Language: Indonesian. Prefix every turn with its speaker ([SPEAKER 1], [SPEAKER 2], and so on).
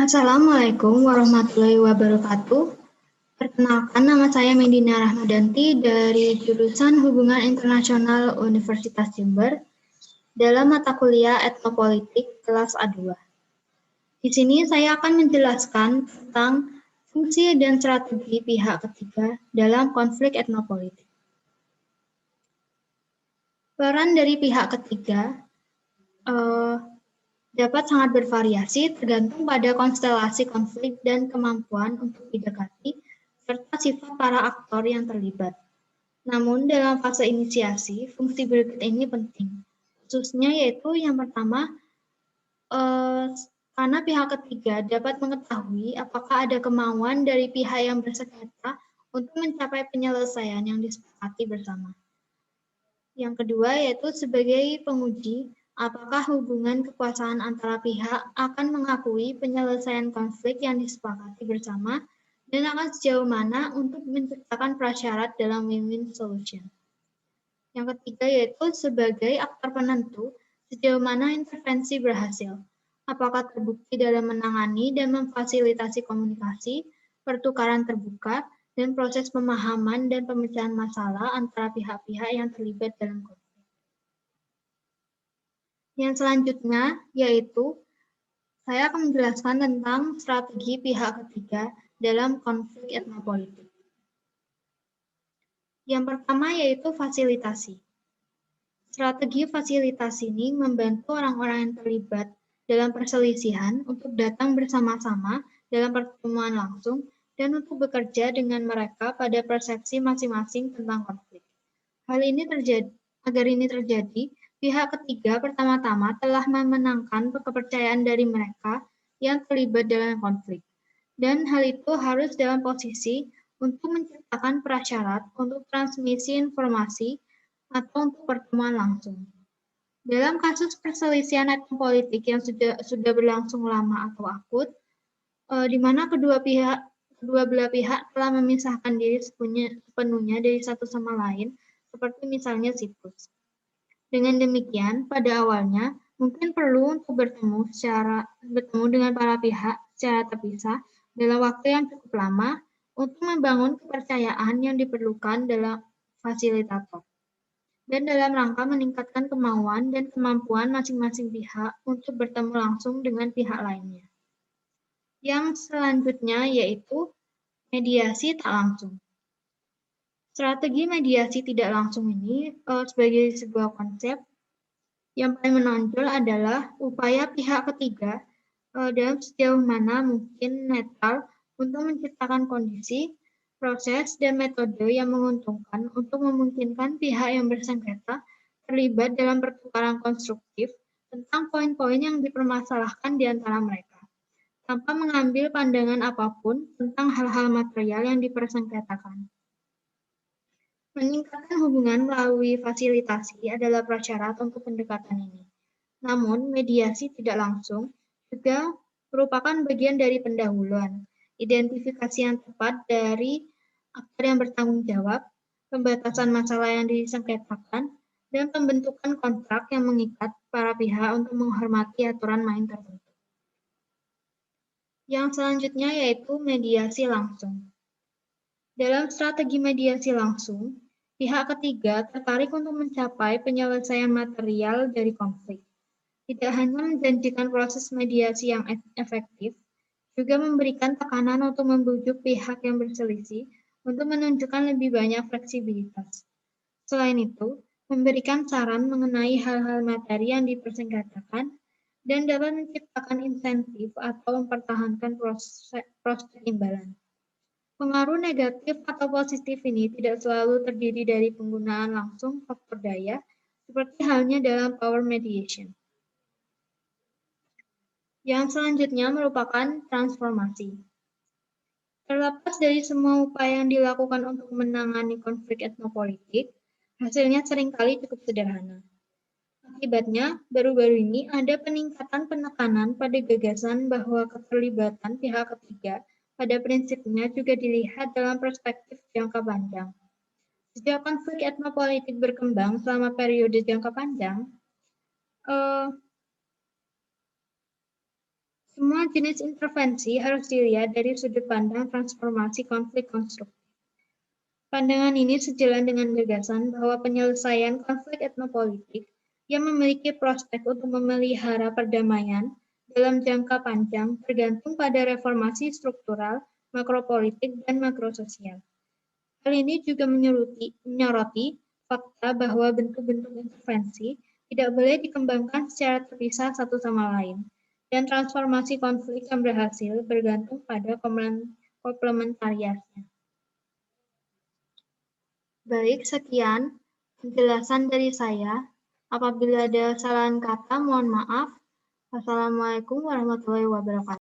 [SPEAKER 1] Assalamualaikum warahmatullahi wabarakatuh. Perkenalkan, nama saya Medina Rahmadanti dari jurusan Hubungan Internasional Universitas Jember dalam mata kuliah Etnopolitik kelas A2. Di sini saya akan menjelaskan tentang fungsi dan strategi pihak ketiga dalam konflik etnopolitik. Peran dari pihak ketiga dapat sangat bervariasi tergantung pada konstelasi konflik dan kemampuan untuk didekati serta sifat para aktor yang terlibat. Namun dalam fase inisiasi, fungsi berikut ini penting. Khususnya yaitu yang pertama, karena pihak ketiga dapat mengetahui apakah ada kemauan dari pihak yang bersengketa untuk mencapai penyelesaian yang disepakati bersama. Yang kedua yaitu sebagai penguji apakah hubungan kekuasaan antara pihak akan mengakui penyelesaian konflik yang disepakati bersama dan akan sejauh mana untuk menciptakan prasyarat dalam win-win solution. Yang ketiga yaitu sebagai aktor penentu sejauh mana intervensi berhasil. Apakah terbukti dalam menangani dan memfasilitasi komunikasi, pertukaran terbuka, dan proses pemahaman dan pemecahan masalah antara pihak-pihak yang terlibat dalam konflik. Yang selanjutnya yaitu saya akan menjelaskan tentang strategi pihak ketiga dalam konflik etnopolitik. Yang pertama yaitu fasilitasi. Strategi fasilitasi ini membantu orang-orang yang terlibat dalam perselisihan untuk datang bersama-sama dalam pertemuan langsung dan untuk bekerja dengan mereka pada persepsi masing-masing tentang konflik. Agar ini terjadi, pihak ketiga pertama-tama telah memenangkan kepercayaan dari mereka yang terlibat dalam konflik. Dan hal itu harus dalam posisi untuk menciptakan prasyarat untuk transmisi informasi atau untuk pertemuan langsung. Dalam kasus perselisihan etnopolitik yang sudah berlangsung lama atau akut, di mana kedua belah pihak telah memisahkan diri sepenuhnya dari satu sama lain, seperti misalnya Siprus. Dengan demikian, pada awalnya mungkin perlu untuk bertemu dengan para pihak secara terpisah dalam waktu yang cukup lama untuk membangun kepercayaan yang diperlukan dalam fasilitator dan dalam rangka meningkatkan kemauan dan kemampuan masing-masing pihak untuk bertemu langsung dengan pihak lainnya. Yang selanjutnya yaitu mediasi tak langsung. Strategi mediasi tidak langsung ini sebagai sebuah konsep yang paling menonjol adalah upaya pihak ketiga dalam sejauh mana mungkin netral untuk menciptakan kondisi, proses, dan metode yang menguntungkan untuk memungkinkan pihak yang bersengketa terlibat dalam pertukaran konstruktif tentang poin-poin yang dipermasalahkan di antara mereka, tanpa mengambil pandangan apapun tentang hal-hal material yang dipersengketakan. Meningkatkan hubungan melalui fasilitasi adalah prasyarat untuk pendekatan ini. Namun, mediasi tidak langsung juga merupakan bagian dari pendahuluan, identifikasi yang tepat dari aktor yang bertanggung jawab, pembatasan masalah yang disengketakan, dan pembentukan kontrak yang mengikat para pihak untuk menghormati aturan main tertentu. Yang selanjutnya yaitu mediasi langsung. Dalam strategi mediasi langsung, pihak ketiga tertarik untuk mencapai penyelesaian material dari konflik. Tidak hanya menjanjikan proses mediasi yang efektif, juga memberikan tekanan untuk membujuk pihak yang berselisih untuk menunjukkan lebih banyak fleksibilitas. Selain itu, memberikan saran mengenai hal-hal materi yang dipersengketakan dan dapat menciptakan insentif atau mempertahankan prospek imbalan. Pengaruh negatif atau positif ini tidak selalu terdiri dari penggunaan langsung faktor daya, seperti halnya dalam power mediation. Yang selanjutnya merupakan transformasi. Terlepas dari semua upaya yang dilakukan untuk menangani konflik etnopolitik, hasilnya seringkali cukup sederhana. Akibatnya, baru-baru ini ada peningkatan penekanan pada gagasan bahwa keterlibatan pihak ketiga pada prinsipnya juga dilihat dalam perspektif jangka panjang. Sejak konflik etnopolitik berkembang selama periode jangka panjang, semua Semua jenis intervensi harus dilihat dari sudut pandang transformasi konflik konstruktif. Pandangan ini sejalan dengan gagasan bahwa penyelesaian konflik etnopolitik yang memiliki prospek untuk memelihara perdamaian dalam jangka panjang tergantung pada reformasi struktural, makropolitik, dan makrososial. Hal ini juga menyoroti fakta bahwa bentuk-bentuk intervensi tidak boleh dikembangkan secara terpisah satu sama lain, dan transformasi konflik yang berhasil bergantung pada komplementaritasnya. Baik, sekian penjelasan dari saya. Apabila ada kesalahan kata, mohon maaf. Wassalamualaikum warahmatullahi wabarakatuh.